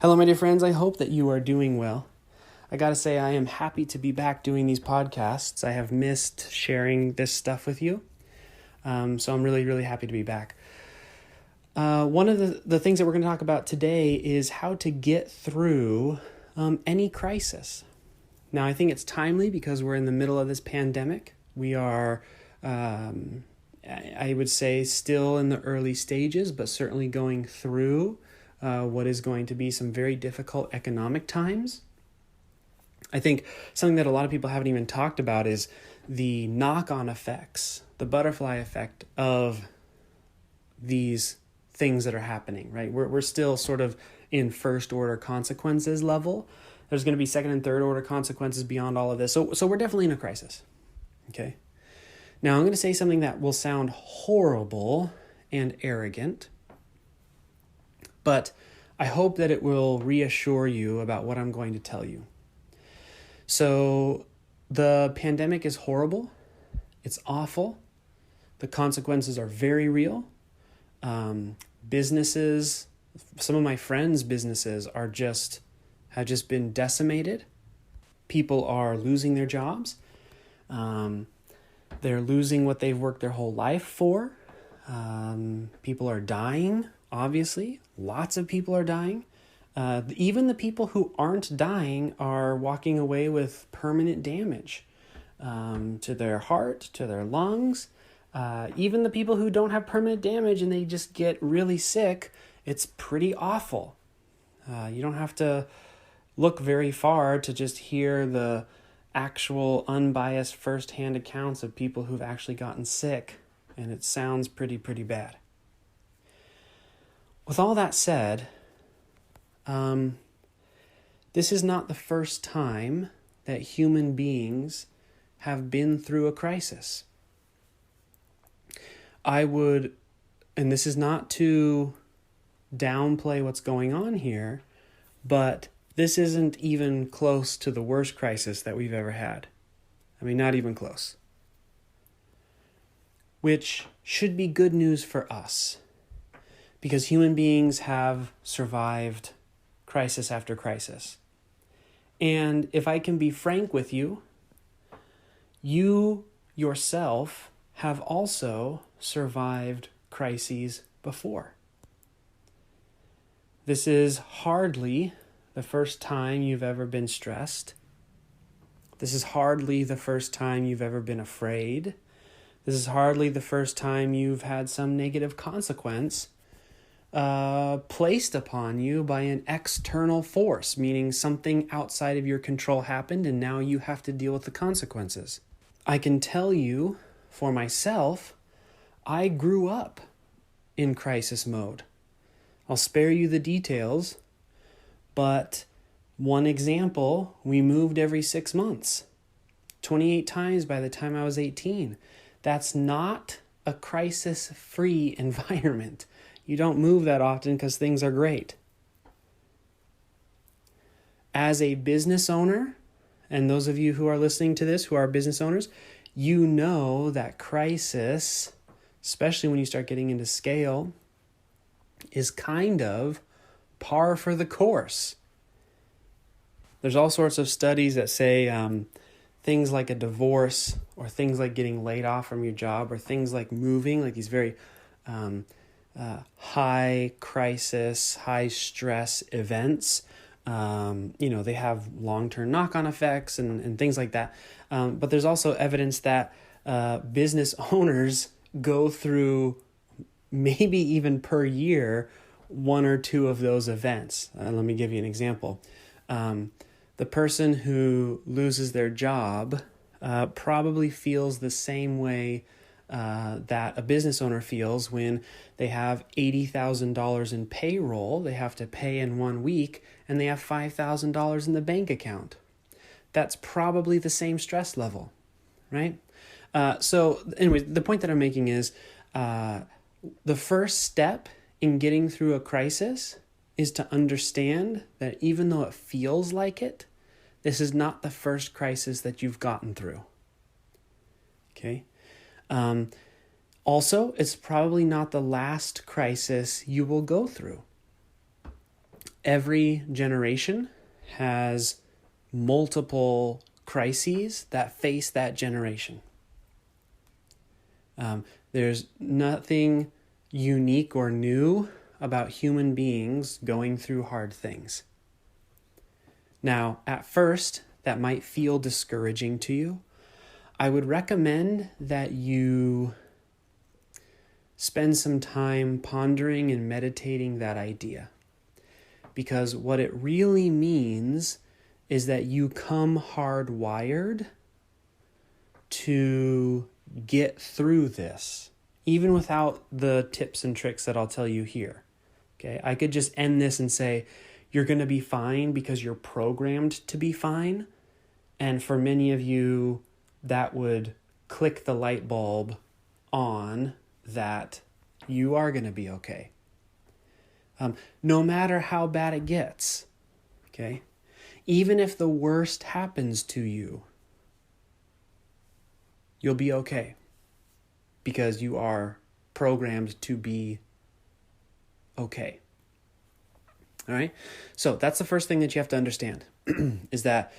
Hello, my dear friends. I hope that you are doing well. I gotta say, I am happy to be back doing these podcasts. I have missed sharing this stuff with you. So I'm really, really happy to be back. One of the things that we're going to talk about today is how to get through any crisis. Now, I think it's timely because we're in the middle of this pandemic. We are, I would say, still in the early stages, but certainly going through what is going to be some very difficult economic times. I think something that a lot of people haven't even talked about is the knock-on effects, the butterfly effect of these things that are happening, right? We're still sort of in first order consequences level. There's going to be second and third order consequences beyond all of this. So we're definitely in a crisis, okay? Now I'm going to say something that will sound horrible and arrogant, but I hope that it will reassure you about what I'm going to tell you. So the pandemic is horrible. It's awful. The consequences are very real. Businesses, some of my friends' businesses have just been decimated. People are losing their jobs. They're losing what they've worked their whole life for. People are dying, obviously. Lots of people are dying. Even the people who aren't dying are walking away with permanent damage to their heart, to their lungs. Even the people who don't have permanent damage and they just get really sick, it's pretty awful. You don't have to look very far to just hear the actual unbiased first-hand accounts of people who've actually gotten sick, and it sounds pretty bad. With all that said, this is not the first time that human beings have been through a crisis. And this is not to downplay what's going on here, but this isn't even close to the worst crisis that we've ever had. I mean, not even close. Which should be good news for us, because human beings have survived crisis after crisis. And if I can be frank with you, you yourself have also survived crises before. This is hardly the first time you've ever been stressed. This is hardly the first time you've ever been afraid. This is hardly the first time you've had some negative consequence placed upon you by an external force, meaning something outside of your control happened and now you have to deal with the consequences. I can tell you, for myself, I grew up in crisis mode. I'll spare you the details, but one example, we moved every 6 months, 28 times by the time I was 18. That's not a crisis-free environment. You don't move that often because things are great. As a business owner, and those of you who are listening to this who are business owners, you know that crisis, especially when you start getting into scale, is kind of par for the course. There's all sorts of studies that say things like a divorce or things like getting laid off from your job or things like moving, like these very high crisis, high stress events. They have long-term knock-on effects and things like that. But there's also evidence that business owners go through maybe even per year one or two of those events. Let me give you an example. The person who loses their job probably feels the same way that a business owner feels when they have $80,000 in payroll they have to pay in 1 week and they have $5,000 in the bank account. That's probably the same stress level, right? So anyway, the point that I'm making is the first step in getting through a crisis is to understand that even though it feels like it, this is not the first crisis that you've gotten through. Okay? Also, it's probably not the last crisis you will go through. Every generation has multiple crises that face that generation. There's nothing unique or new about human beings going through hard things. Now, at first, that might feel discouraging to you. I would recommend that you spend some time pondering and meditating that idea. Because what it really means is that you come hardwired to get through this, even without the tips and tricks that I'll tell you here. Okay, I could just end this and say, you're going to be fine because you're programmed to be fine. And for many of you, that would click the light bulb on that you are going to be okay. No matter how bad it gets, okay? Even if the worst happens to you, you'll be okay because you are programmed to be okay. All right? So that's the first thing that you have to understand is that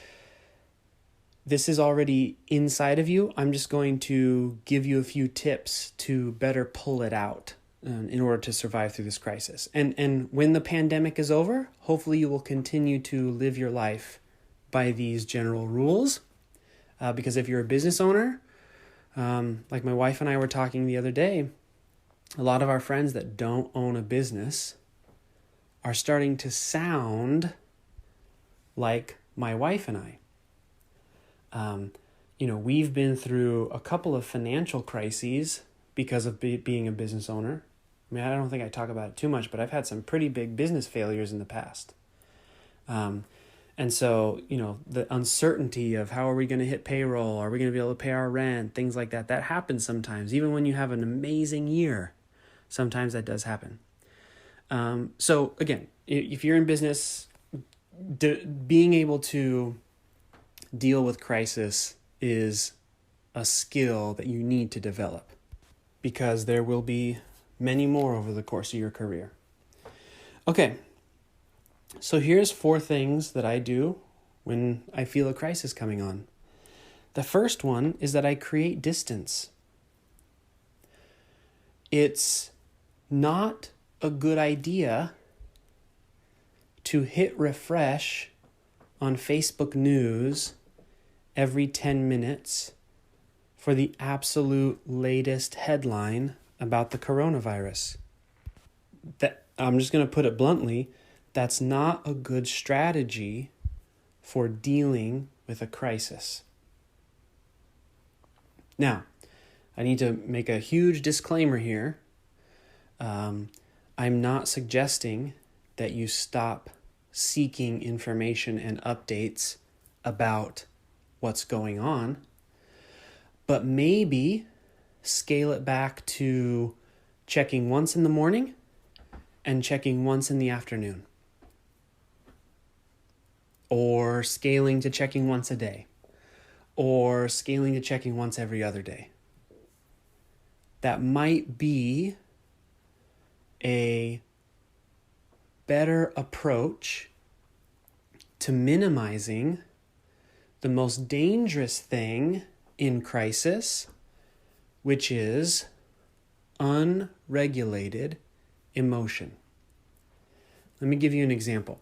this is already inside of you. I'm just going to give you a few tips to better pull it out in order to survive through this crisis. And when the pandemic is over, hopefully you will continue to live your life by these general rules. Because if you're a business owner, like my wife and I were talking the other day, a lot of our friends that don't own a business are starting to sound like my wife and I. We've been through a couple of financial crises because of being a business owner. I mean, I don't think I talk about it too much, but I've had some pretty big business failures in the past. And so, the uncertainty of how are we going to hit payroll? Are we going to be able to pay our rent? Things like that. That happens sometimes. Even when you have an amazing year, sometimes that does happen. So again, if you're in business, being able to deal with crisis is a skill that you need to develop because there will be many more over the course of your career. Okay, so here's 4 things that I do when I feel a crisis coming on. The first one is that I create distance. It's not a good idea to hit refresh on Facebook news every 10 minutes for the absolute latest headline about the coronavirus. That I'm just going to put it bluntly, that's not a good strategy for dealing with a crisis. Now, I need to make a huge disclaimer here. I'm not suggesting that you stop seeking information and updates about what's going on, but maybe scale it back to checking once in the morning and checking once in the afternoon, or scaling to checking once a day, or scaling to checking once every other day. That might be a better approach to minimizing the most dangerous thing in crisis, which is unregulated emotion. Let me give you an example.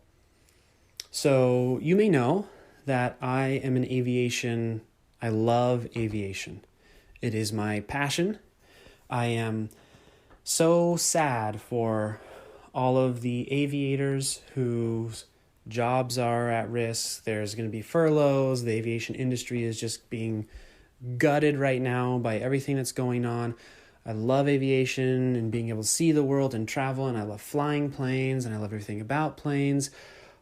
So you may know that I am in aviation. I love aviation. It is my passion. I am so sad for all of the aviators whose jobs are at risk. There's going to be furloughs. The aviation industry is just being gutted right now by everything that's going on. I love aviation and being able to see the world and travel, and I love flying planes, and I love everything about planes.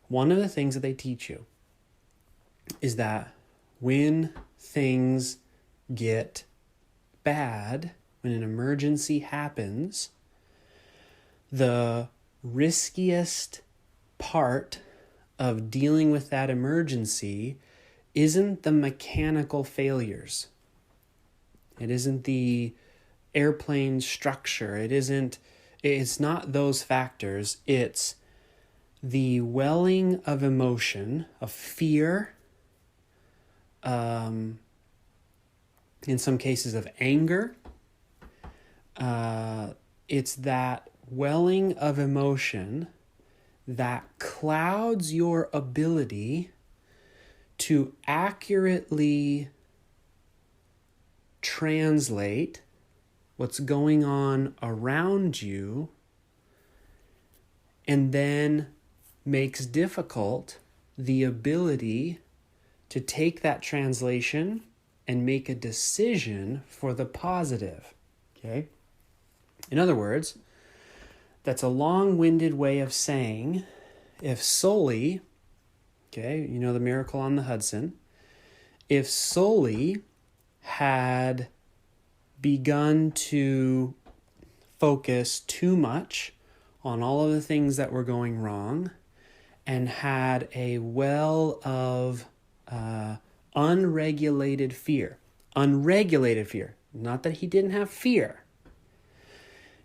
One of the things that they teach you is that when things get bad, when an emergency happens, the riskiest part of dealing with that emergency isn't the mechanical failures. It isn't the airplane structure. It's not those factors. It's the welling of emotion, of fear, in some cases of anger. It's that welling of emotion that clouds your ability to accurately translate what's going on around you, and then makes difficult the ability to take that translation and make a decision for the positive. Okay? In other words, that's a long-winded way of saying if Sully, okay, you know the Miracle on the Hudson, if Sully had begun to focus too much on all of the things that were going wrong and had a well of unregulated fear, not that he didn't have fear.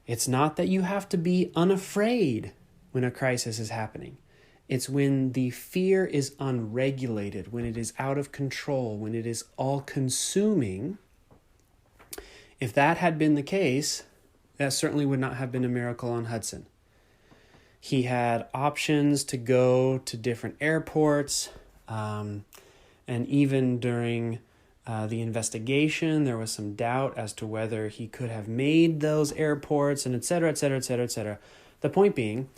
It's not that you have to be unafraid when a crisis is happening. It's when the fear is unregulated, when it is out of control, when it is all-consuming. If that had been the case, that certainly would not have been a Miracle on Hudson. He had options to go to different airports, and even during the investigation, there was some doubt as to whether he could have made those airports, and et cetera, et cetera, et cetera, et cetera. The point being,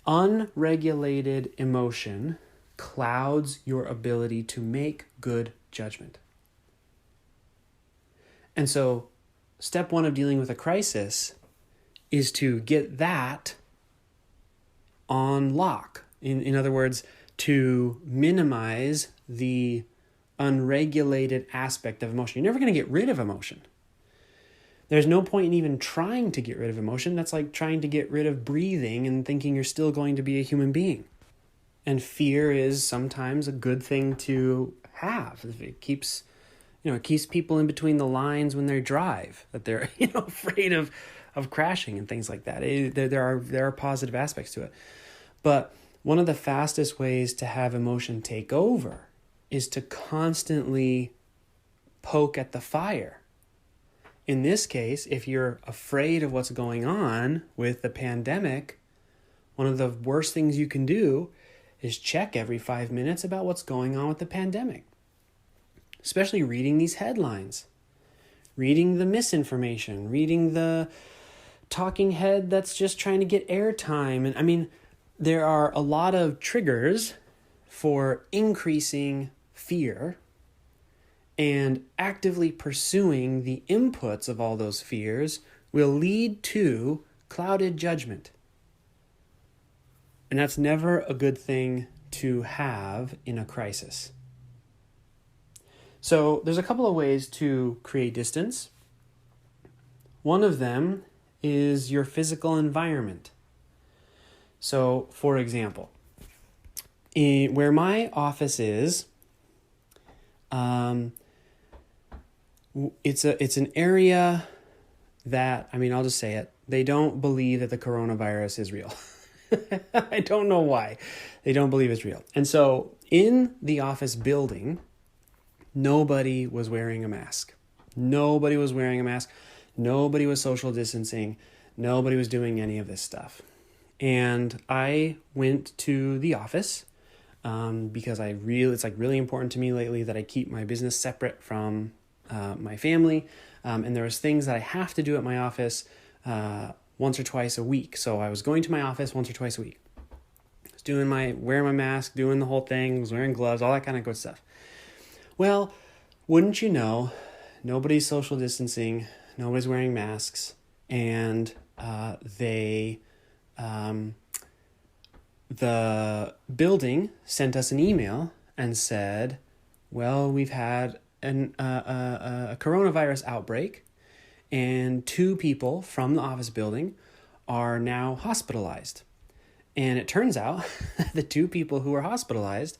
unregulated emotion clouds your ability to make good judgment. And so, step one of dealing with a crisis is to get that on lock. In other words, to minimize the unregulated aspect of emotion. You're never going to get rid of emotion. There's no point in even trying to get rid of emotion. That's like trying to get rid of breathing and thinking you're still going to be a human being. And fear is sometimes a good thing to have. It keeps people in between the lines when they drive, that they're afraid of crashing and things like that. There are positive aspects to it. But one of the fastest ways to have emotion take over is to constantly poke at the fire. In this case, if you're afraid of what's going on with the pandemic, one of the worst things you can do is check every 5 minutes about what's going on with the pandemic. Especially reading these headlines, reading the misinformation, reading the talking head that's just trying to get airtime. And there are a lot of triggers for increasing fear, and actively pursuing the inputs of all those fears will lead to clouded judgment. And that's never a good thing to have in a crisis. So there's a couple of ways to create distance. One of them is your physical environment. So, for example, where my office is, it's an area that, I'll just say it, they don't believe that the coronavirus is real. I don't know why. They don't believe it's real. And so in the office building, nobody was wearing a mask. Nobody was wearing a mask. Nobody was social distancing. Nobody was doing any of this stuff. And I went to the office because it's really important to me lately that I keep my business separate from my family. And there was things that I have to do at my office once or twice a week. So I was going to my office once or twice a week. I was wearing my mask, doing the whole thing, was wearing gloves, all that kind of good stuff. Well, wouldn't you know, nobody's social distancing, nobody's wearing masks, and the building sent us an email and said, well, we've had a coronavirus outbreak, and 2 people from the office building are now hospitalized. And it turns out the 2 people who were hospitalized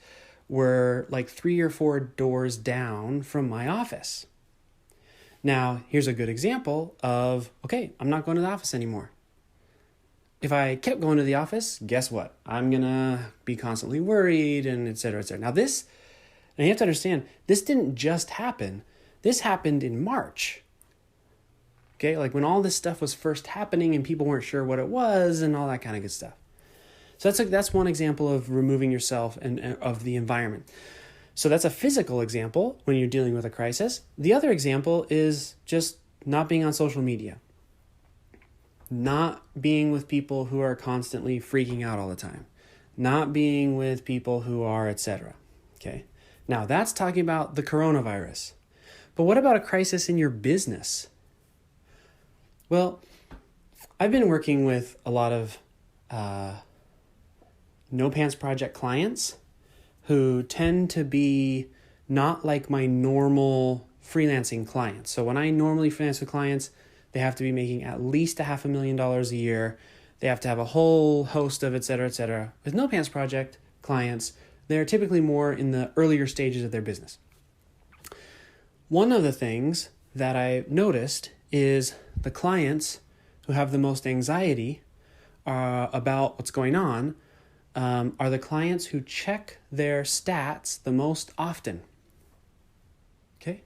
were like 3 or 4 doors down from my office. Now, here's a good example of, okay, I'm not going to the office anymore. If I kept going to the office, guess what? I'm going to be constantly worried and et cetera, et cetera. Now and you have to understand, this didn't just happen. This happened in March. Okay, like when all this stuff was first happening and people weren't sure what it was and all that kind of good stuff. So that's one example of removing yourself and of the environment. So that's a physical example when you're dealing with a crisis. The other example is just not being on social media. Not being with people who are constantly freaking out all the time. Not being with people who are, etc. Okay. Now that's talking about the coronavirus. But what about a crisis in your business? Well, I've been working with a lot of No Pants Project clients who tend to be not like my normal freelancing clients. So when I normally freelance with clients, they have to be making at least $500,000 a year. They have to have a whole host of et cetera, et cetera. With No Pants Project clients, they're typically more in the earlier stages of their business. One of the things that I noticed is the clients who have the most anxiety about what's going on are the clients who check their stats the most often. Okay?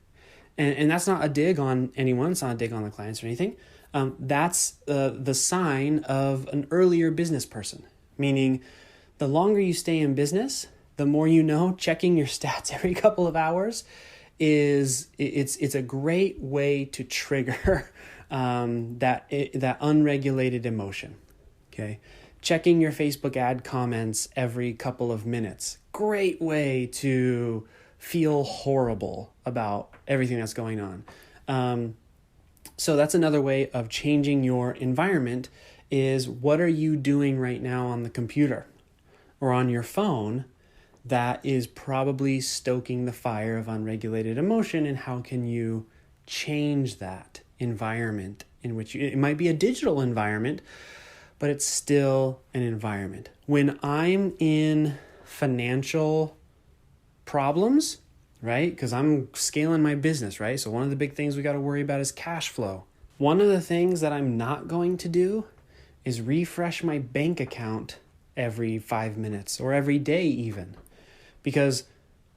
And that's not a dig on anyone. It's not a dig on the clients or anything. That's the sign of an earlier business person, meaning the longer you stay in business, the more you know, checking your stats every couple of hours it's a great way to trigger that unregulated emotion. Okay, checking your Facebook ad comments every couple of minutes, great way to feel horrible about everything that's going on. So that's another way of changing your environment is what are you doing right now on the computer or on your phone that is probably stoking the fire of unregulated emotion, and how can you change that environment in which it might be a digital environment, but it's still an environment. When I'm in financial problems, right? Because I'm scaling my business, right? So one of the big things we got to worry about is cash flow. One of the things that I'm not going to do is refresh my bank account every 5 minutes or every day even. Because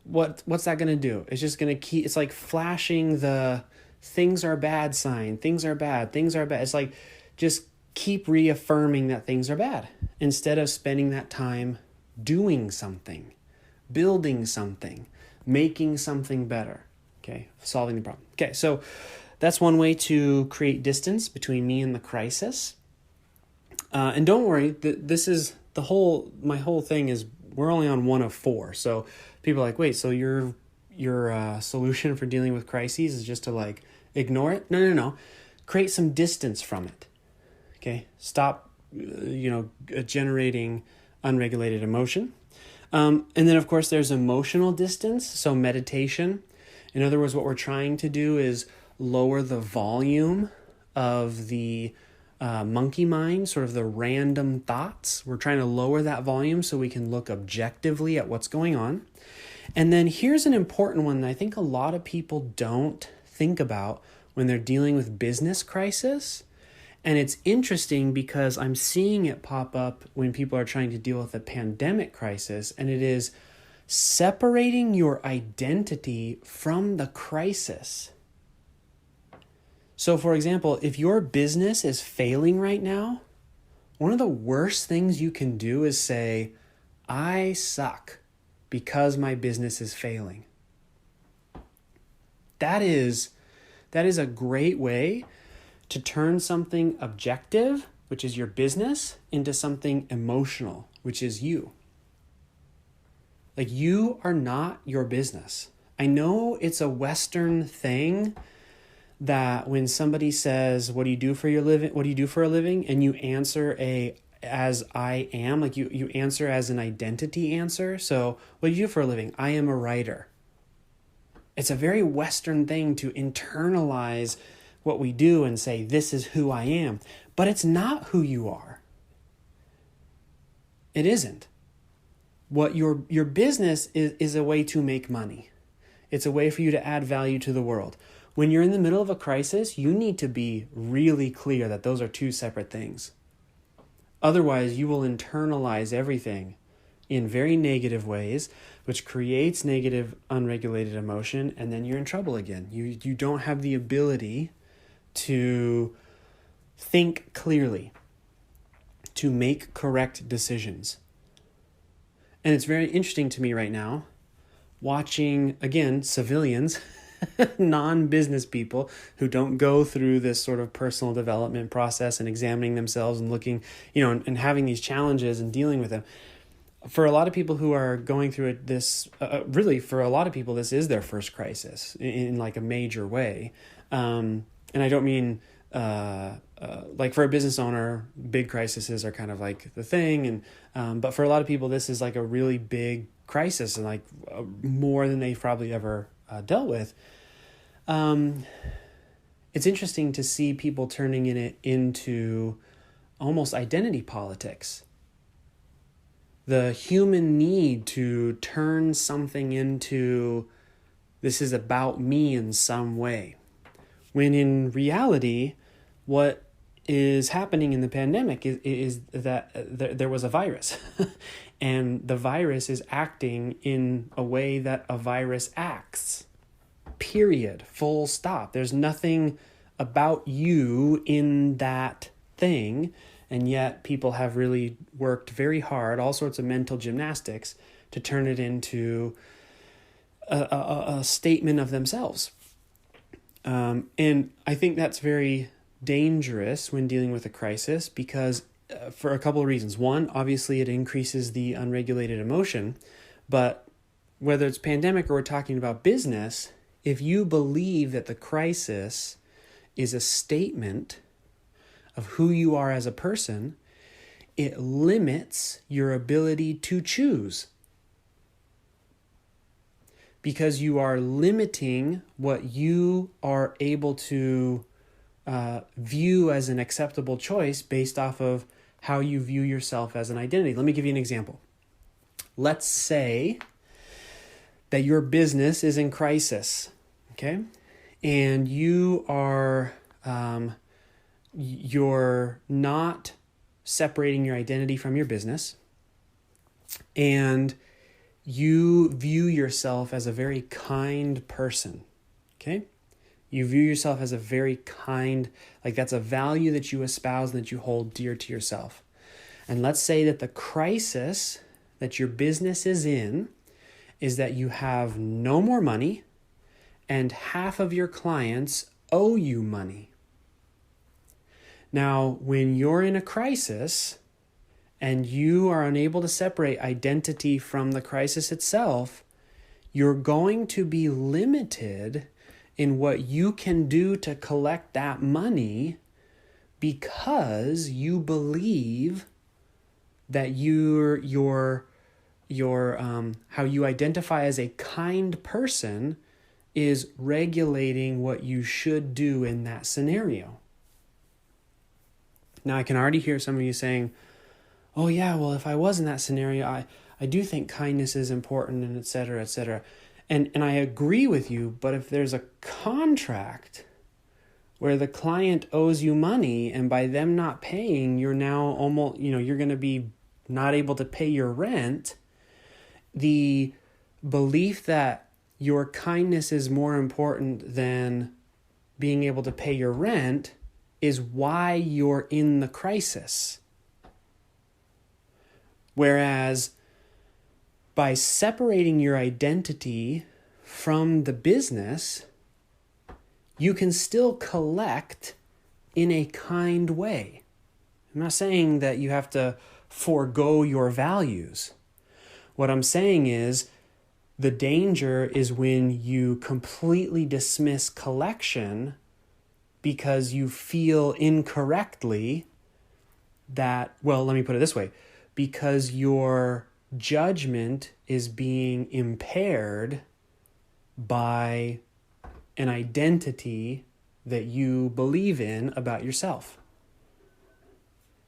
what's that going to do? It's just going to it's like flashing the things are bad sign. Things are bad. Things are bad. It's like just keep reaffirming that things are bad instead of spending that time doing something, building something, making something better. Okay, solving the problem. Okay, so that's one way to create distance between me and the crisis. And don't worry, this is my whole thing is we're only on one of 4. So people are like, wait, so your solution for dealing with crises is just to like ignore it? No. Create some distance from it. Okay, stop, generating unregulated emotion. And then of course there's emotional distance. So meditation. In other words, what we're trying to do is lower the volume of the monkey mind, sort of the random thoughts. We're trying to lower that volume so we can look objectively at what's going on. And then here's an important one that I think a lot of people don't think about when they're dealing with business crisis. And it's interesting because I'm seeing it pop up when people are trying to deal with a pandemic crisis, and it is separating your identity from the crisis. So for example, if your business is failing right now, one of the worst things you can do is say, I suck because my business is failing. That is a great way to turn something objective, which is your business, into something emotional, which is you. Like, you are not your business. I know it's a Western thing that when somebody says, what do you do for your living? What do you do for a living? And you answer as I am, like you answer as an identity answer. So what do you do for a living? I am a writer. It's a very Western thing to internalize what we do and say, this is who I am. But it's not who you are. It isn't. What your business is a way to make money. It's a way for you to add value to the world. When you're in the middle of a crisis, you need to be really clear that those are two separate things. Otherwise, you will internalize everything in very negative ways, which creates negative, unregulated emotion, and then you're in trouble again. You don't have the ability to think clearly, to make correct decisions. And it's very interesting to me right now, watching, again, civilians, non-business people who don't go through this sort of personal development process and examining themselves and looking, and having these challenges and dealing with them. For a lot of people who are going through it, really for a lot of people, this is their first crisis in like a major way. And I don't mean like for a business owner, big crises are kind of like the thing. But for a lot of people, this is like a really big crisis and like more than they've probably ever dealt with. It's interesting to see people turning it into almost identity politics. The human need to turn something into, this is about me in some way. When in reality, what is happening in the pandemic is that there was a virus. And the virus is acting in a way that a virus acts. Period. Full stop. There's nothing about you in that thing. And yet people have really worked very hard, all sorts of mental gymnastics, to turn it into a statement of themselves. And I think that's very dangerous when dealing with a crisis because for a couple of reasons. One, obviously it increases the unregulated emotion. But whether it's pandemic or we're talking about business, if you believe that the crisis is a statement of who you are as a person, it limits your ability to choose. Because you are limiting what you are able to view as an acceptable choice based off of how you view yourself as an identity. Let me give you an example. Let's say that your business is in crisis, okay? And you are... you're not separating your identity from your business, and you view yourself as a very kind person, okay? You view yourself as a very kind, like that's a value that you espouse and that you hold dear to yourself. And let's say that the crisis that your business is in is that you have no more money and half of your clients owe you money. Now, when you're in a crisis and you are unable to separate identity from the crisis itself, you're going to be limited in what you can do to collect that money because you believe that your how you identify as a kind person is regulating what you should do in that scenario. Now, I can already hear some of you saying, oh yeah, well, if I was in that scenario, I do think kindness is important and et cetera, et cetera. And I agree with you, but if there's a contract where the client owes you money and by them not paying, you're now almost, you're going to be not able to pay your rent, the belief that your kindness is more important than being able to pay your rent is why you're in the crisis. Whereas by separating your identity from the business, you can still collect in a kind way. I'm not saying that you have to forego your values. What I'm saying is the danger is when you completely dismiss collection because you feel incorrectly that, well, let me put it this way, because your judgment is being impaired by an identity that you believe in about yourself.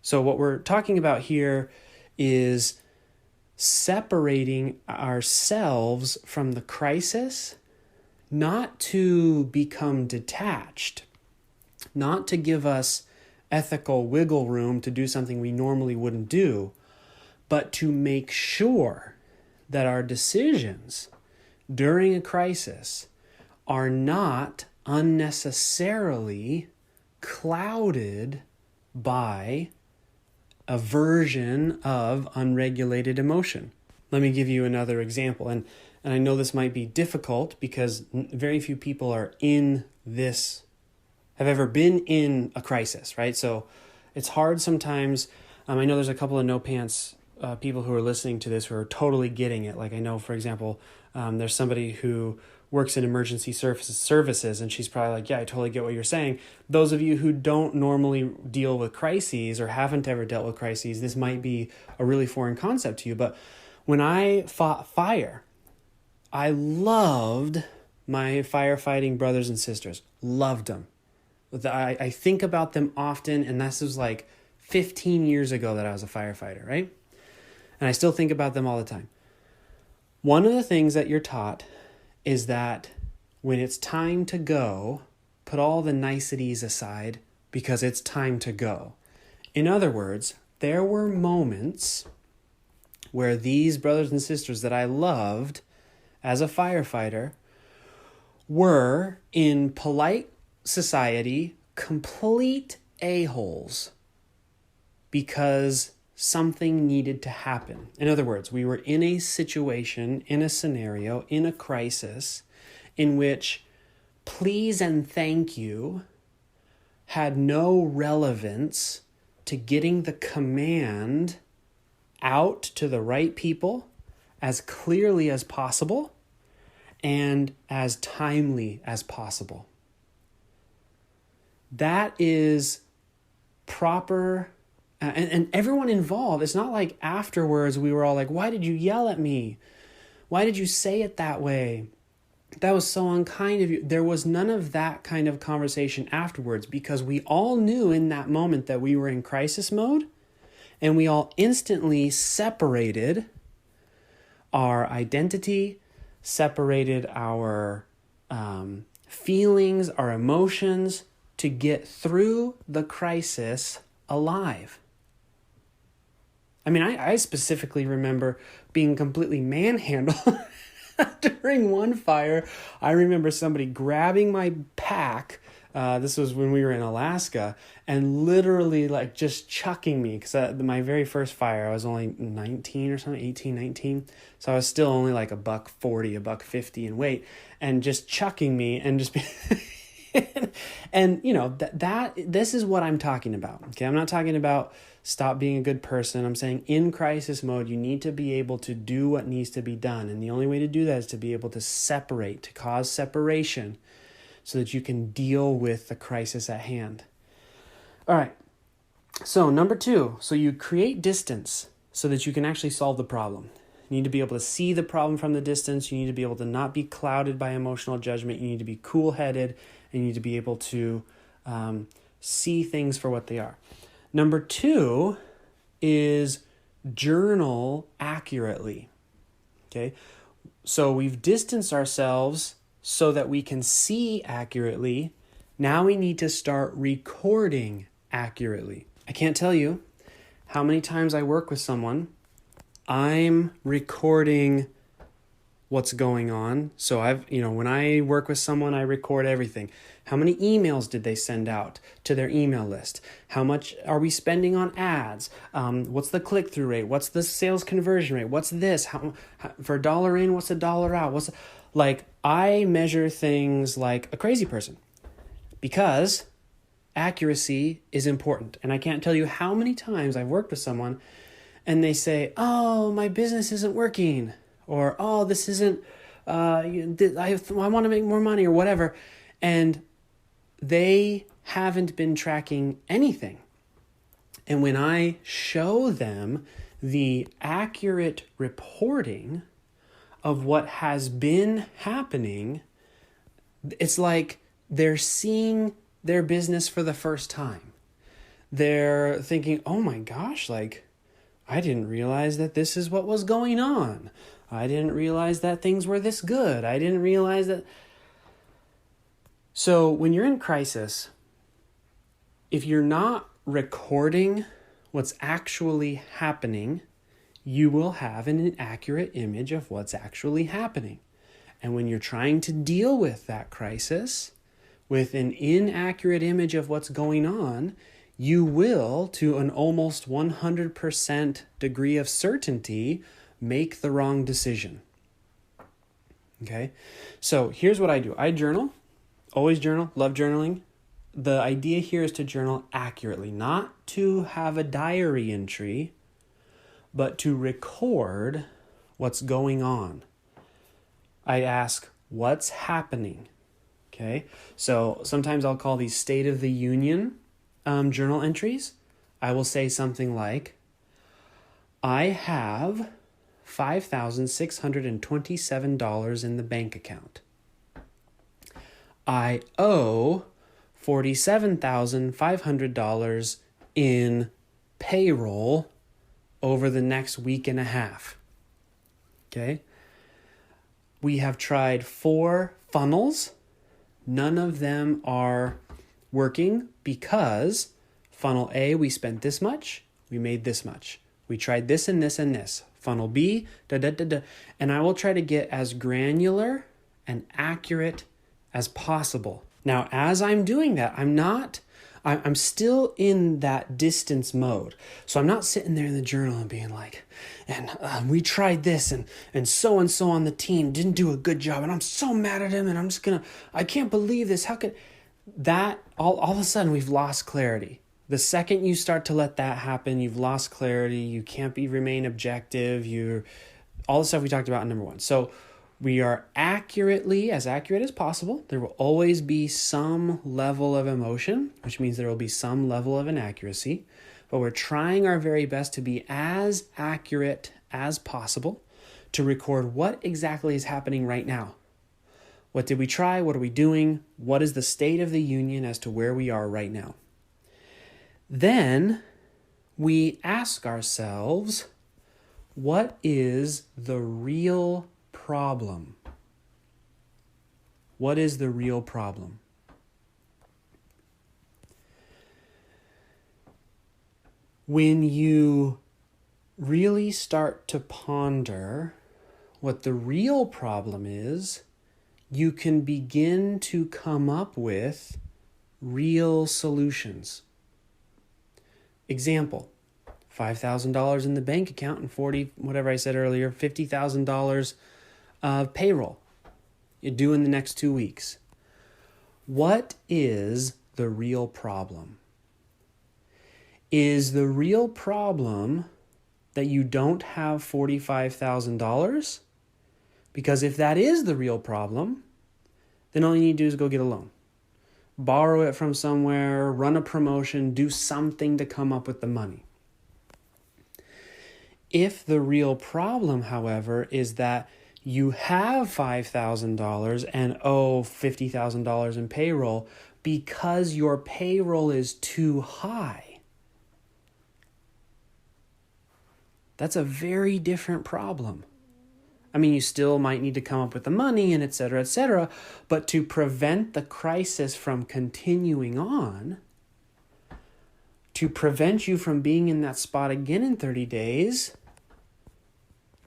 So what we're talking about here is separating ourselves from the crisis, not to become detached, not to give us ethical wiggle room to do something we normally wouldn't do, but to make sure that our decisions during a crisis are not unnecessarily clouded by a version of unregulated emotion. Let me give you another example. And I know this might be difficult because very few people have ever been in a crisis, right? So it's hard sometimes. I know there's a couple of no pants people who are listening to this who are totally getting it. Like I know, for example, there's somebody who works in emergency services, and she's probably like, yeah, I totally get what you're saying. Those of you who don't normally deal with crises or haven't ever dealt with crises, this might be a really foreign concept to you. But when I fought fire, I loved my firefighting brothers and sisters. Loved them. I think about them often, and this was like 15 years ago that I was a firefighter, right? And I still think about them all the time. One of the things that you're taught is that when it's time to go, put all the niceties aside because it's time to go. In other words, there were moments where these brothers and sisters that I loved as a firefighter were, in polite society, complete a-holes because something needed to happen. In other words, we were in a situation, in a scenario, in a crisis in which please and thank you had no relevance to getting the command out to the right people as clearly as possible and as timely as possible. That is proper. And everyone involved, it's not like afterwards we were all like, why did you yell at me? Why did you say it that way? That was so unkind of you. There was none of that kind of conversation afterwards because we all knew in that moment that we were in crisis mode, and we all instantly separated our identity, separated our feelings, our emotions to get through the crisis alive. I mean, I specifically remember being completely manhandled during one fire. I remember somebody grabbing my pack. This was when we were in Alaska, and literally like just chucking me, because my very first fire, I was only 19 or something, 18, 19. So I was still only like $140, $150 in weight, and just chucking me and just and you know, this is what I'm talking about. Okay. I'm not talking about stop being a good person. I'm saying in crisis mode, you need to be able to do what needs to be done. And the only way to do that is to be able to separate, to cause separation so that you can deal with the crisis at hand. All right. So number 2, so you create distance so that you can actually solve the problem. You need to be able to see the problem from the distance. You need to be able to not be clouded by emotional judgment. You need to be cool-headed, and you need to be able to see things for what they are. Number 2 is journal accurately. Okay, so we've distanced ourselves so that we can see accurately. Now we need to start recording accurately. I can't tell you how many times I work with someone, I'm recording what's going on. So when I work with someone, I record everything. How many emails did they send out to their email list? How much are we spending on ads? What's the click-through rate? What's the sales conversion rate? What's this? How for $1 in, what's $1 out? I measure things like a crazy person because accuracy is important. And I can't tell you how many times I've worked with someone and they say, oh, my business isn't working, or, oh, this isn't, I want to make more money, or whatever. And they haven't been tracking anything. And when I show them the accurate reporting of what has been happening, it's like they're seeing their business for the first time. They're thinking, oh my gosh, I didn't realize that this is what was going on. I didn't realize that things were this good. I didn't realize that. So when you're in crisis, if you're not recording what's actually happening, you will have an inaccurate image of what's actually happening. And when you're trying to deal with that crisis with an inaccurate image of what's going on, you will, to an almost 100% degree of certainty, make the wrong decision. Okay? So here's what I do. I journal. Always journal. Love journaling. The idea here is to journal accurately, not to have a diary entry, but to record what's going on. I ask, what's happening? Okay? So sometimes I'll call these State of the Union journal entries. I will say something like, I have $5,627 in the bank account. I owe $47,500 in payroll over the next week and a half. Okay? We have tried 4 funnels. None of them are working because funnel A, we spent this much, we made this much. We tried this and this and this. Funnel B, and I will try to get as granular and accurate as possible. Now, as I'm doing that, I'm still in that distance mode. So I'm not sitting there in the journal and being like, and we tried this and so on the team didn't do a good job and I'm so mad at him and I can't believe this. How could that, all of a sudden we've lost clarity. The second you start to let that happen, you've lost clarity. You can't remain objective. All the stuff we talked about in number 1. So we are as accurate as possible. There will always be some level of emotion, which means there will be some level of inaccuracy. But we're trying our very best to be as accurate as possible to record what exactly is happening right now. What did we try? What are we doing? What is the state of the union as to where we are right now? Then we ask ourselves, what is the real problem? What is the real problem? When you really start to ponder what the real problem is, you can begin to come up with real solutions. Example, $5,000 in the bank account and $50,000 of payroll you're due in the next 2 weeks. What is the real problem? Is the real problem that you don't have $45,000? Because if that is the real problem, then all you need to do is go get a loan. Borrow it from somewhere, run a promotion, do something to come up with the money. If the real problem, however, is that you have $5,000 and owe $50,000 in payroll because your payroll is too high, that's a very different problem. I mean, you still might need to come up with the money and et cetera, but to prevent the crisis from continuing on, to prevent you from being in that spot again in 30 days,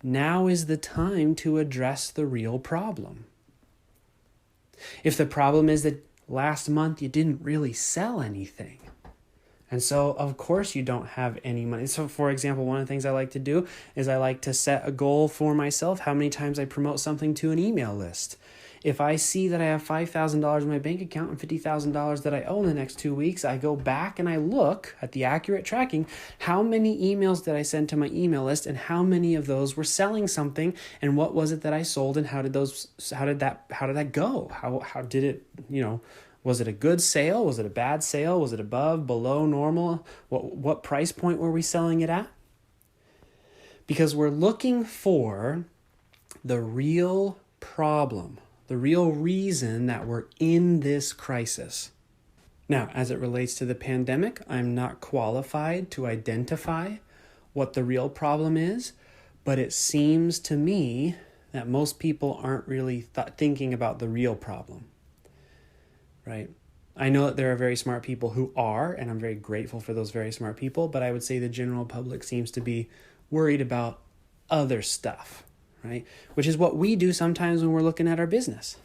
now is the time to address the real problem. If the problem is that last month you didn't really sell anything, and so, of course, you don't have any money. So, for example, one of the things I like to do is I like to set a goal for myself, how many times I promote something to an email list. If I see that I have $5,000 in my bank account and $50,000 that I owe in the next 2 weeks, I go back and I look at the accurate tracking. How many emails did I send to my email list and how many of those were selling something and what was it that I sold and how did that go? How did it, was it a good sale? Was it a bad sale? Was it above, below normal? What price point were we selling it at? Because we're looking for the real problem, the real reason that we're in this crisis. Now, as it relates to the pandemic, I'm not qualified to identify what the real problem is, but it seems to me that most people aren't really thinking about the real problem. Right? I know that there are very smart people who are, and I'm very grateful for those very smart people, but I would say the general public seems to be worried about other stuff, right? Which is what we do sometimes when we're looking at our business.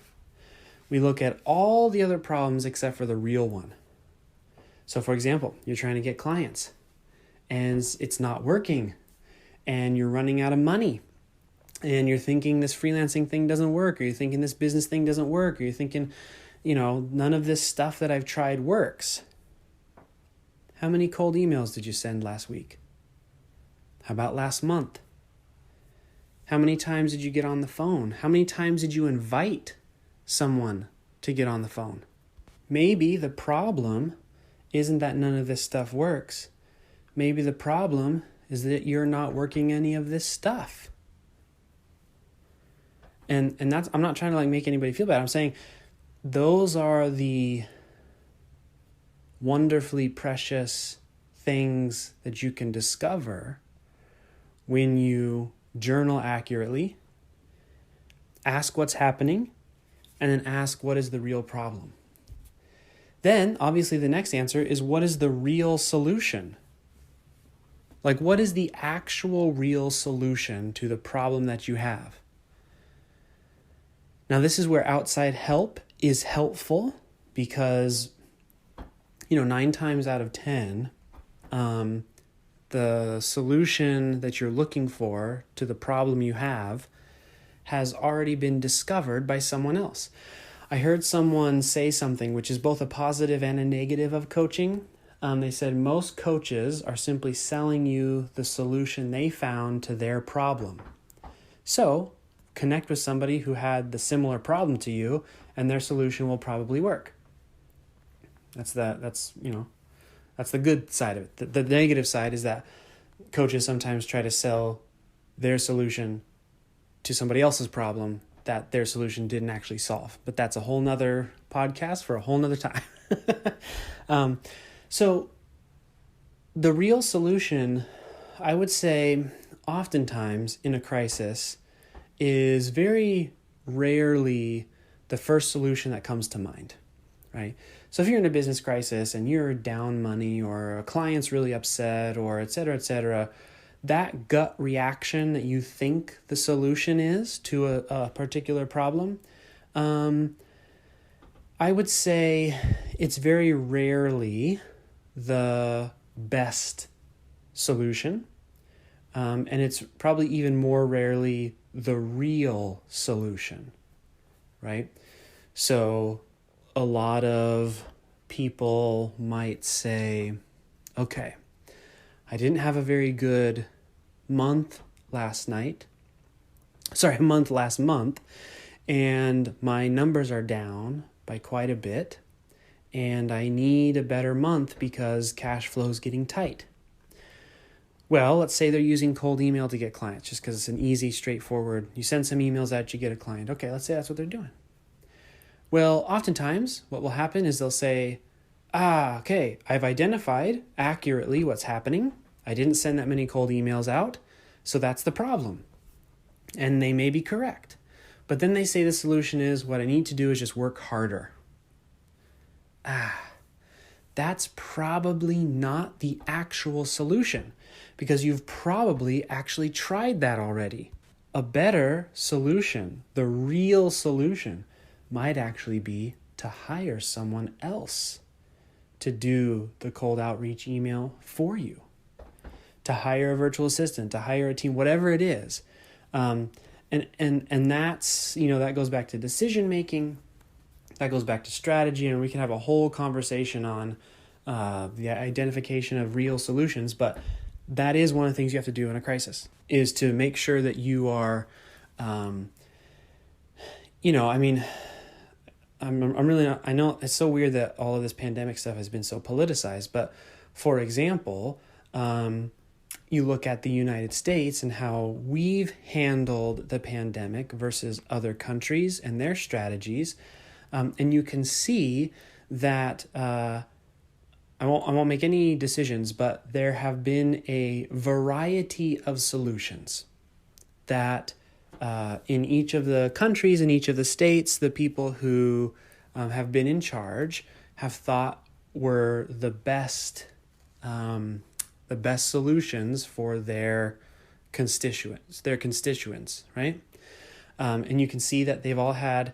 We look at all the other problems except for the real one. So for example, you're trying to get clients and it's not working and you're running out of money and you're thinking this freelancing thing doesn't work, or you're thinking this business thing doesn't work, or you're thinking, none of this stuff that I've tried works. How many cold emails did you send last week? How about last month? How many times did you get on the phone? How many times did you invite someone to get on the phone? Maybe the problem isn't that none of this stuff works. Maybe the problem is that you're not working any of this stuff. And that's, I'm not trying to make anybody feel bad. I'm saying those are the wonderfully precious things that you can discover when you journal accurately, ask what's happening, and then ask what is the real problem. Then, obviously, the next answer is what is the real solution? What is the actual real solution to the problem that you have? Now, this is where outside help is helpful because, 9 times out of 10, the solution that you're looking for to the problem you have has already been discovered by someone else. I heard someone say something which is both a positive and a negative of coaching. They said most coaches are simply selling you the solution they found to their problem. So connect with somebody who had the similar problem to you, and their solution will probably work. That's the good side of it. The negative side is that coaches sometimes try to sell their solution to somebody else's problem that their solution didn't actually solve. But that's a whole nother podcast for a whole nother time. So the real solution, I would say, oftentimes in a crisis is very rarely the first solution that comes to mind, right? So if you're in a business crisis and you're down money or a client's really upset or et cetera, that gut reaction that you think the solution is to a particular problem, I would say it's very rarely the best solution. And it's probably even more rarely the real solution, right? So a lot of people might say, okay, I didn't have a very good month last month, and my numbers are down by quite a bit, and I need a better month because cash flow is getting tight. Well, let's say they're using cold email to get clients just because it's an easy, straightforward, you send some emails out, you get a client. Okay, let's say that's what they're doing. Well, oftentimes what will happen is they'll say, okay, I've identified accurately what's happening. I didn't send that many cold emails out, so that's the problem. And they may be correct. But then they say the solution is what I need to do is just work harder. That's probably not the actual solution because you've probably actually tried that already. A better solution, the real solution, might actually be to hire someone else to do the cold outreach email for you, to hire a virtual assistant, to hire a team, whatever it is. And that's, that goes back to decision making. That goes back to strategy, and we can have a whole conversation on the identification of real solutions. But that is one of the things you have to do in a crisis, is to make sure that you are, I'm really not, I know it's so weird that all of this pandemic stuff has been so politicized, but for example, you look at the United States and how we've handled the pandemic versus other countries and their strategies. And you can see that I won't make any decisions, but there have been a variety of solutions that in each of the countries, in each of the states, the people who have been in charge have thought were the best solutions for their constituents, right? And you can see that they've all had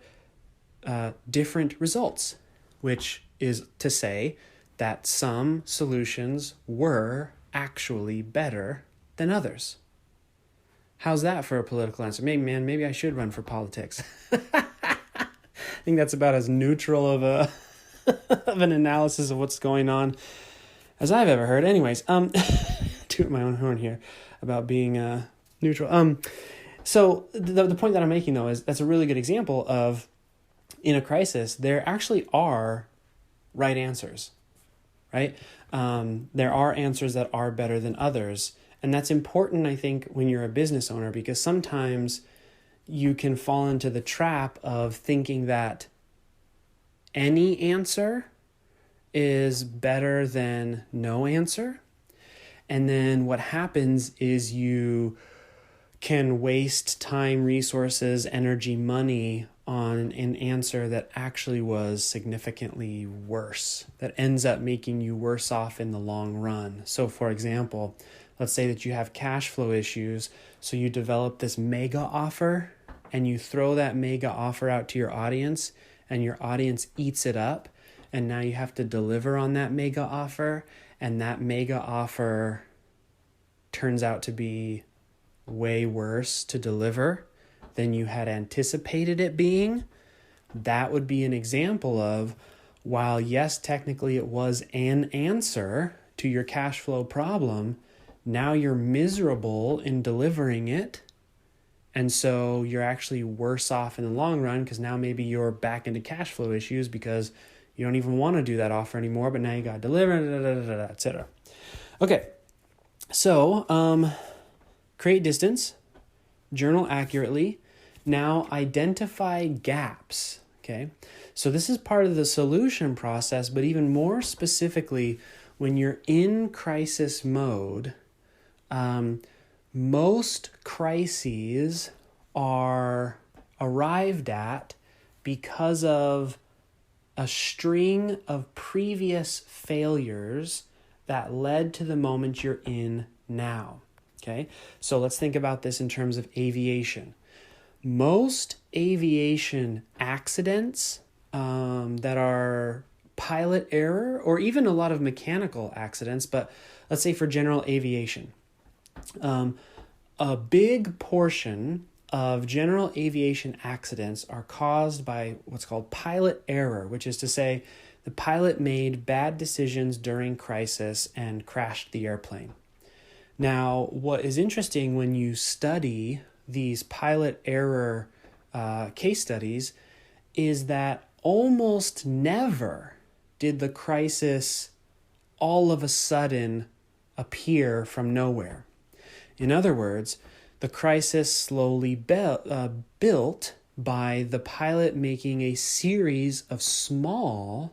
different results, which is to say that some solutions were actually better than others. How's that for a political answer? Maybe I should run for politics. I think that's about as neutral of of an analysis of what's going on as I've ever heard. Anyways, toot my own horn here about being neutral. So the point that I'm making, though, is that's a really good example of, in a crisis, there actually are right answers, right? There are answers that are better than others. And that's important, I think, when you're a business owner, because sometimes you can fall into the trap of thinking that any answer is better than no answer. And then what happens is you can waste time, resources, energy, money on an answer that actually was significantly worse, that ends up making you worse off in the long run. So for example, let's say that you have cash flow issues, so you develop this mega offer and you throw that mega offer out to your audience and your audience eats it up, and now you have to deliver on that mega offer, and that mega offer turns out to be way worse to deliver than you had anticipated it being. That would be an example of, while yes, technically it was an answer to your cash flow problem, now you're miserable in delivering it. And so you're actually worse off in the long run, because now maybe you're back into cash flow issues because you don't even want to do that offer anymore, but now you got to deliver, etc. Okay, so create distance, journal accurately. Now identify gaps, okay? So this is part of the solution process, but even more specifically, when you're in crisis mode, most crises are arrived at because of a string of previous failures that led to the moment you're in now. Okay, so let's think about this in terms of aviation. Most aviation accidents that are pilot error, or even a lot of mechanical accidents, but let's say for general aviation, a big portion of general aviation accidents are caused by what's called pilot error, which is to say the pilot made bad decisions during crisis and crashed the airplane. Now, what is interesting when you study these pilot error case studies is that almost never did the crisis all of a sudden appear from nowhere. In other words, the crisis slowly built by the pilot making a series of small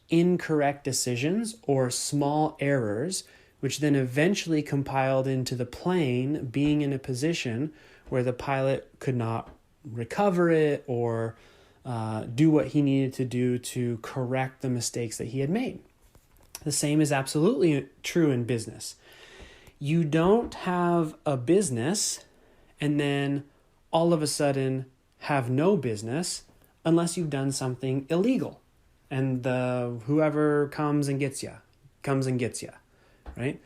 incorrect decisions or small errors, which then eventually compiled into the plane being in a position where the pilot could not recover it or do what he needed to do to correct the mistakes that he had made. The same is absolutely true in business. You don't have a business and then all of a sudden have no business unless you've done something illegal. And whoever comes and gets you, right?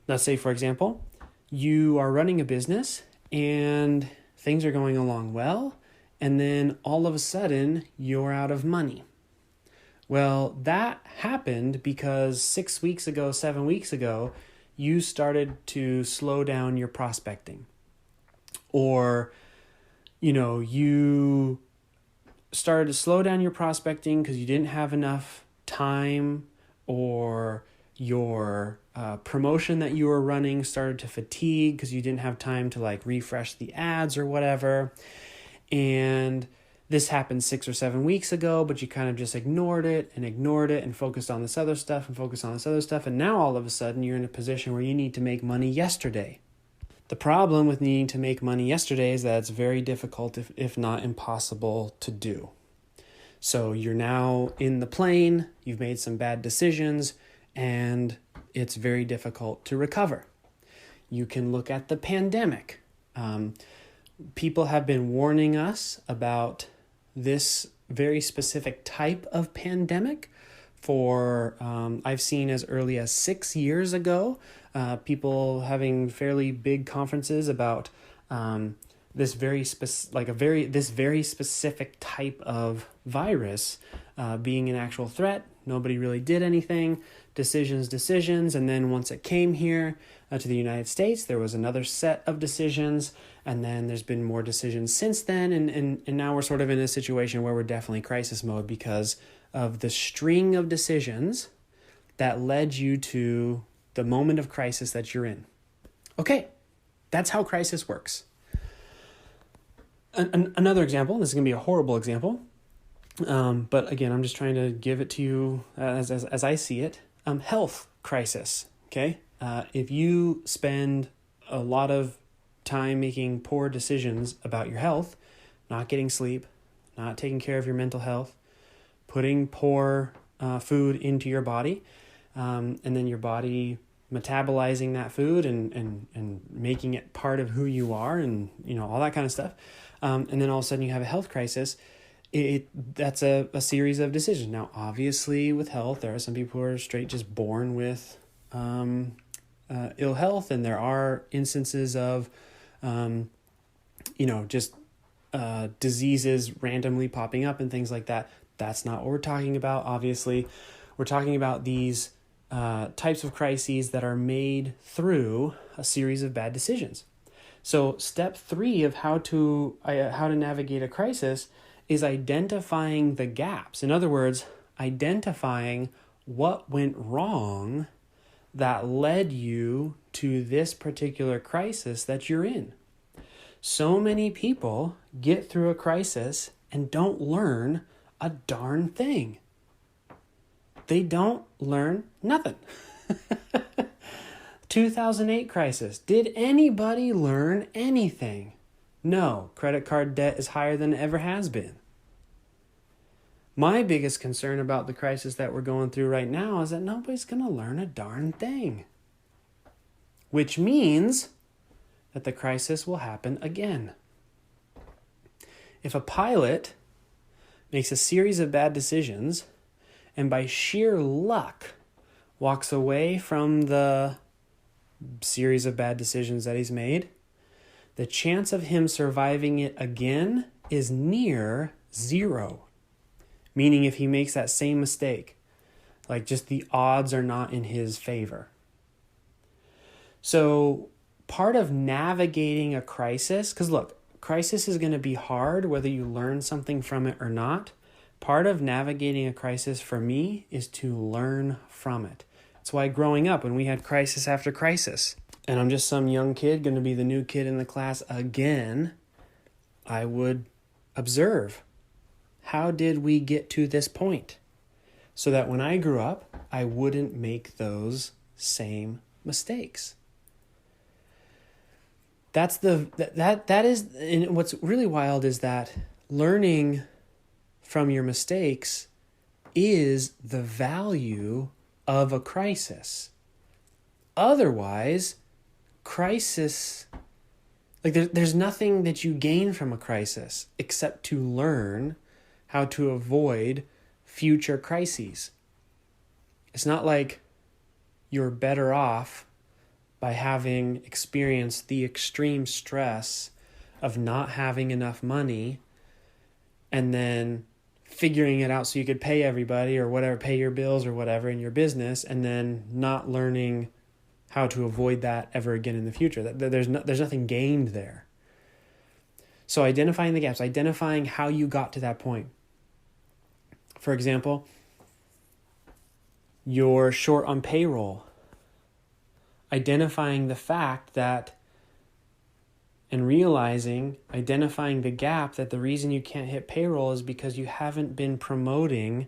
Let's say, for example, you are running a business and things are going along well, and then all of a sudden you're out of money. Well, that happened because 6 weeks ago, 7 weeks ago, you started to slow down your prospecting. Or, you started to slow down your prospecting because you didn't have enough time, or your promotion that you were running started to fatigue because you didn't have time to refresh the ads or whatever. And this happened 6 or 7 weeks ago, but you kind of just ignored it and focused on this other stuff. And now all of a sudden you're in a position where you need to make money yesterday. The problem with needing to make money yesterday is that it's very difficult, if not impossible, to do. So you're now in the plane, you've made some bad decisions, and it's very difficult to recover. You can look at the pandemic. People have been warning us about this very specific type of pandemic for, I've seen as early as 6 years ago, people having fairly big conferences about this very specific type of virus being an actual threat. Nobody really did anything. Decisions, and then once it came here to the United States, there was another set of decisions, and then there's been more decisions since then, and now we're sort of in a situation where we're definitely crisis mode because of the string of decisions that led you to the moment of crisis that you're in. Okay, that's how crisis works. Another example, this is going to be a horrible example, but again, I'm just trying to give it to you as I see it. Health crisis, okay? If you spend a lot of time making poor decisions about your health, not getting sleep, not taking care of your mental health, putting poor food into your body, and then your body metabolizing that food and making it part of who you are, and all that kind of stuff, and then all of a sudden you have a health crisis. That's a series of decisions. Now, obviously, with health, there are some people who are straight just born with ill health, and there are instances of, diseases randomly popping up and things like that. That's not what we're talking about, obviously. We're talking about these types of crises that are made through a series of bad decisions. So step 3 of how to navigate a crisis is identifying the gaps. In other words, identifying what went wrong that led you to this particular crisis that you're in. So many people get through a crisis and don't learn a darn thing. They don't learn nothing. 2008 crisis. Did anybody learn anything? No, credit card debt is higher than it ever has been. My biggest concern about the crisis that we're going through right now is that nobody's going to learn a darn thing. Which means that the crisis will happen again. If a pilot makes a series of bad decisions and by sheer luck walks away from the series of bad decisions that he's made, the chance of him surviving it again is near 0. Meaning if he makes that same mistake, like just the odds are not in his favor. So part of navigating a crisis, because look, crisis is going to be hard whether you learn something from it or not. Part of navigating a crisis for me is to learn from it. That's why growing up, when we had crisis after crisis, and I'm just some young kid going to be the new kid in the class again, I would observe, how did we get to this point? So that when I grew up, I wouldn't make those same mistakes. That is, and what's really wild is that learning from your mistakes is the value of a crisis. Otherwise, crisis, there's nothing that you gain from a crisis except to learn how to avoid future crises. It's not like you're better off by having experienced the extreme stress of not having enough money and then figuring it out so you could pay everybody or whatever, pay your bills or whatever in your business, and then not learning how to avoid that ever again in the future. There's nothing gained there. So identifying the gaps, identifying how you got to that point. For example, you're short on payroll. Identifying the fact that, and realizing, identifying the gap that the reason you can't hit payroll is because you haven't been promoting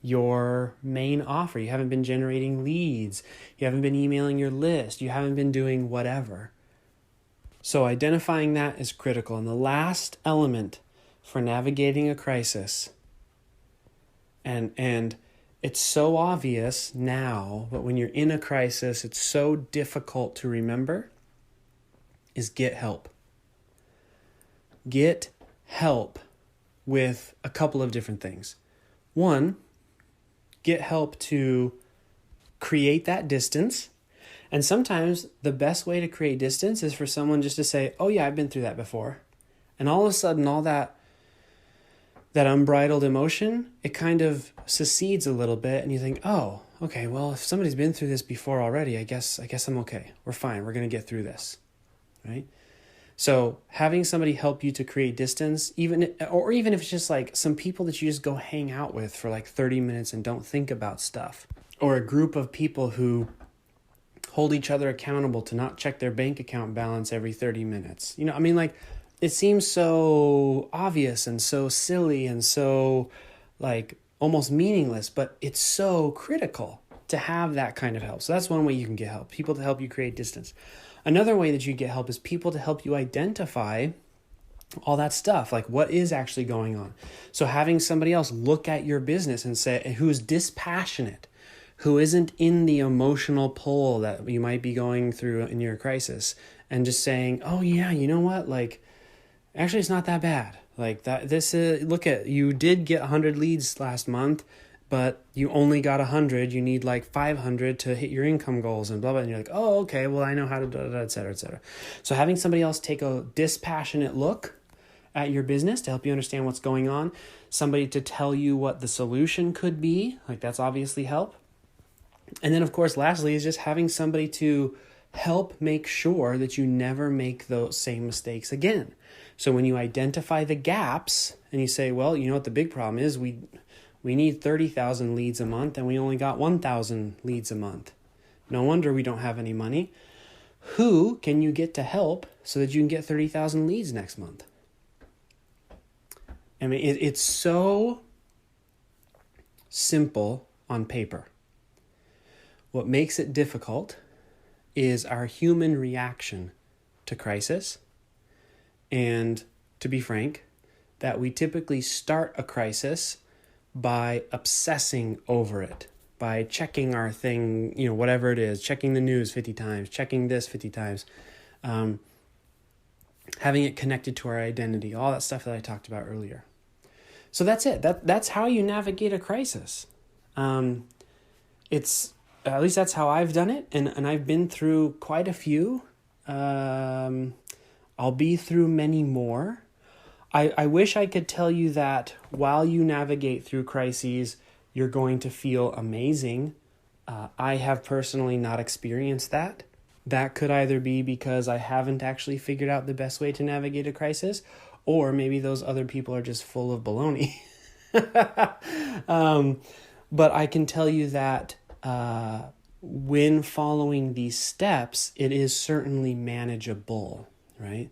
your main offer. You haven't been generating leads. You haven't been emailing your list. You haven't been doing whatever. So identifying that is critical. And the last element for navigating a crisis And it's so obvious now, but when you're in a crisis, it's so difficult to remember, is get help. Get help with a couple of different things. One, get help to create that distance. And sometimes the best way to create distance is for someone just to say, oh yeah, I've been through that before. And all of a sudden, all that unbridled emotion, it kind of secedes a little bit, and you think, oh, okay, well, if somebody's been through this before already, I guess I'm okay. We're fine. We're going to get through this, right? So having somebody help you to create distance, even if it's just like some people that you just go hang out with for like 30 minutes and don't think about stuff, or a group of people who hold each other accountable to not check their bank account balance every 30 minutes. It seems so obvious and so silly and so like almost meaningless, but it's so critical to have that kind of help. So that's one way you can get help, people to help you create distance. Another way that you get help is people to help you identify all that stuff, like what is actually going on. So having somebody else look at your business and say, who's dispassionate, who isn't in the emotional pull that you might be going through in your crisis, and just saying, oh yeah, you know what, like, actually, it's not that bad. Like that. You did get 100 leads last month, but you only got 100. You need like 500 to hit your income goals and blah, blah. And you're like, oh, okay, well, I know how to, et cetera, et cetera. So having somebody else take a dispassionate look at your business to help you understand what's going on, somebody to tell you what the solution could be, like that's obviously help. And then, of course, lastly, is just having somebody to help make sure that you never make those same mistakes again. So when you identify the gaps and you say, well, you know what the big problem is? We need 30,000 leads a month and we only got 1,000 leads a month. No wonder we don't have any money. Who can you get to help so that you can get 30,000 leads next month? I mean, it's so simple on paper. What makes it difficult is our human reaction to crisis. And to be frank, that we typically start a crisis by obsessing over it, by checking our thing, whatever it is, checking the news 50 times, checking this 50 times, having it connected to our identity, all that stuff that I talked about earlier. So that's it. That's how you navigate a crisis. It's at least that's how I've done it, and I've been through quite a few. I'll be through many more. I wish I could tell you that while you navigate through crises, you're going to feel amazing. I have personally not experienced that. That could either be because I haven't actually figured out the best way to navigate a crisis, or maybe those other people are just full of baloney. But I can tell you that when following these steps, it is certainly manageable, right?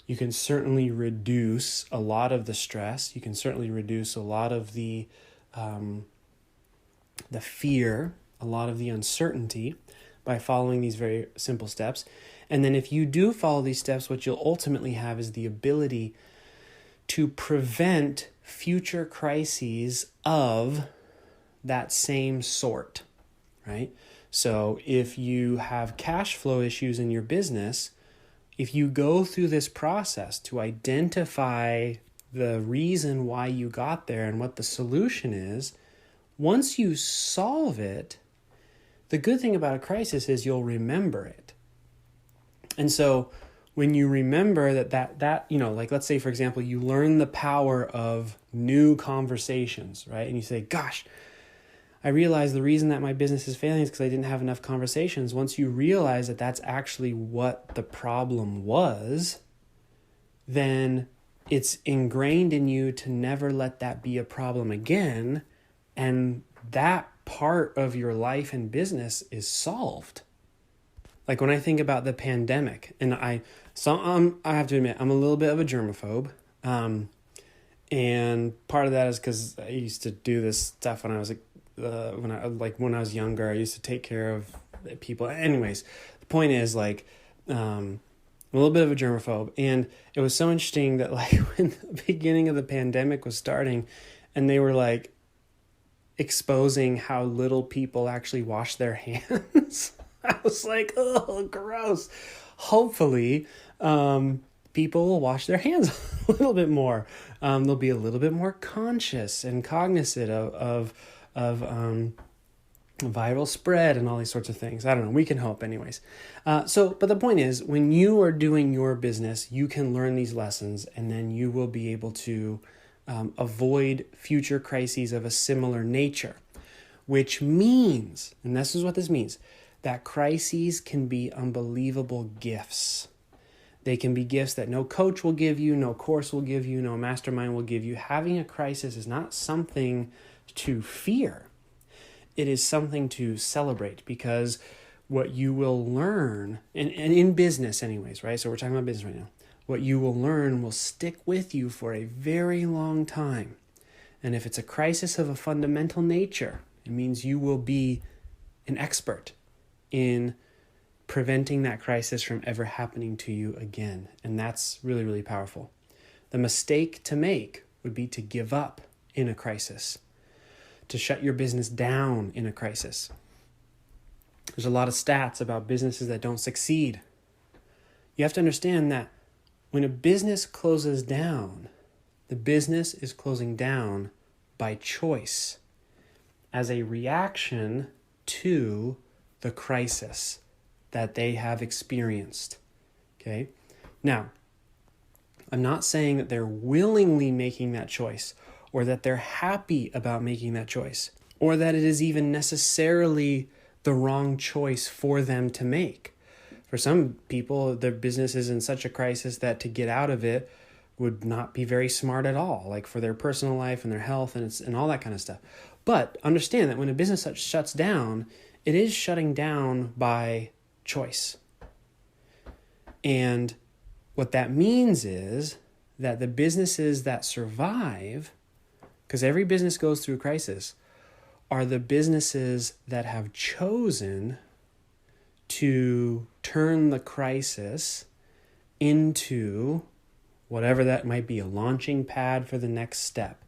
You can certainly reduce a lot of the stress. You can certainly reduce a lot of the fear, a lot of the uncertainty by following these very simple steps. And then if you do follow these steps, what you'll ultimately have is the ability to prevent future crises of that same sort, right? So if you have cash flow issues in your business, if you go through this process to identify the reason why you got there and what the solution is, once you solve it, the good thing about a crisis is you'll remember it. And so when you remember that like let's say, for example, you learn the power of new conversations, right? And you say, gosh, I realized the reason that my business is failing is because I didn't have enough conversations. Once you realize that that's actually what the problem was, then it's ingrained in you to never let that be a problem again. And that part of your life and business is solved. Like when I think about the pandemic, and I have to admit, I'm a little bit of a germaphobe. And part of that is because I used to do this stuff when I was when I was younger. I used to take care of people. Anyways, the point is I'm a little bit of a germaphobe, and it was so interesting that when the beginning of the pandemic was starting, and they were like, exposing how little people actually wash their hands. I was like, oh, gross. Hopefully, people will wash their hands a little bit more. They'll be a little bit more conscious and cognizant of viral spread and all these sorts of things. I don't know. We can hope anyways. But the point is, when you are doing your business, you can learn these lessons, and then you will be able to avoid future crises of a similar nature, which means, and this is what this means, that crises can be unbelievable gifts. They can be gifts that no coach will give you, no course will give you, no mastermind will give you. Having a crisis is not something to fear. It is something to celebrate, because what you will learn, and in business anyways, right? So we're talking about business right now. What you will learn will stick with you for a very long time. And if it's a crisis of a fundamental nature, it means you will be an expert in preventing that crisis from ever happening to you again. And that's really, really powerful. The mistake to make would be to give up in a crisis, to shut your business down in a crisis. There's a lot of stats about businesses that don't succeed. You have to understand that when a business closes down, the business is closing down by choice as a reaction to the crisis that they have experienced. Okay? Now, I'm not saying that they're willingly making that choice, or that they're happy about making that choice, or that it is even necessarily the wrong choice for them to make. For some people, their business is in such a crisis that to get out of it would not be very smart at all, like for their personal life and their health and all that kind of stuff. But understand that when a business shuts down, it is shutting down by choice. And what that means is that the businesses that survive, because every business goes through crisis, are the businesses that have chosen to turn the crisis into whatever that might be, a launching pad for the next step.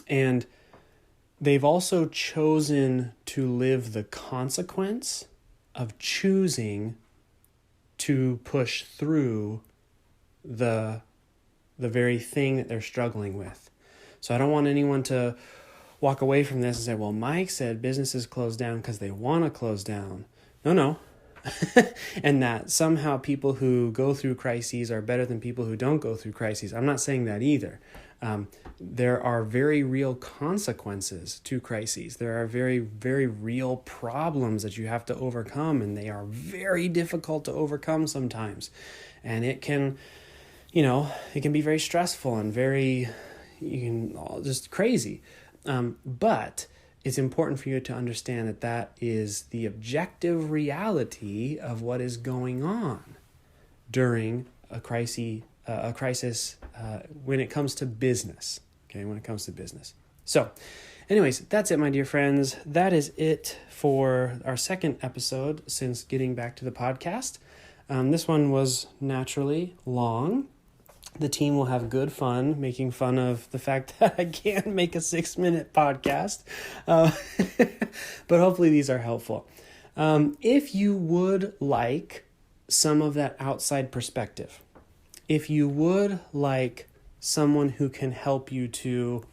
And they've also chosen to live the consequence of choosing to push through the very thing that they're struggling with. So I don't want anyone to walk away from this and say, well, Mike said businesses close down because they want to close down. No. And that somehow people who go through crises are better than people who don't go through crises. I'm not saying that either. There are very real consequences to crises. There are very, very real problems that you have to overcome, and they are very difficult to overcome sometimes. And it can be very stressful and just crazy. But it's important for you to understand that that is the objective reality of what is going on during a crisis when it comes to business. Okay, when it comes to business. So, anyways, that's it, my dear friends. That is it for our second episode since getting back to the podcast. This one was naturally long. The team will have good fun making fun of the fact that I can't make a 6-minute podcast. But hopefully these are helpful. If you would like some of that outside perspective, if you would like someone who can help you to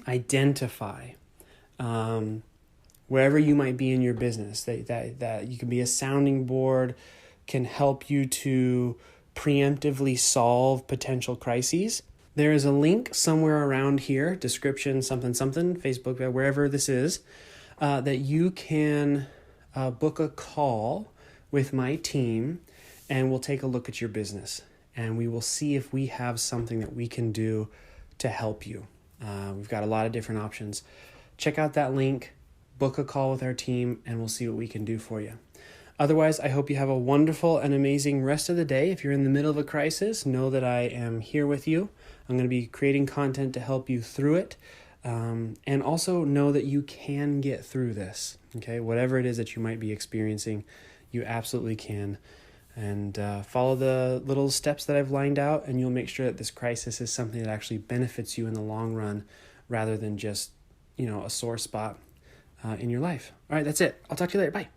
identify wherever you might be in your business, that you can be a sounding board, can help you to preemptively solve potential crises, there is a link somewhere around here, description, something, Facebook, wherever this is, that you can book a call with my team, and we'll take a look at your business, and we will see if we have something that we can do to help you. We've got a lot of different options. Check out that link, book a call with our team, and we'll see what we can do for you. Otherwise, I hope you have a wonderful and amazing rest of the day. If you're in the middle of a crisis, know that I am here with you. I'm going to be creating content to help you through it. And also know that you can get through this. Okay, whatever it is that you might be experiencing, you absolutely can. And follow the little steps that I've lined out, and you'll make sure that this crisis is something that actually benefits you in the long run rather than just, a sore spot in your life. All right, that's it. I'll talk to you later. Bye.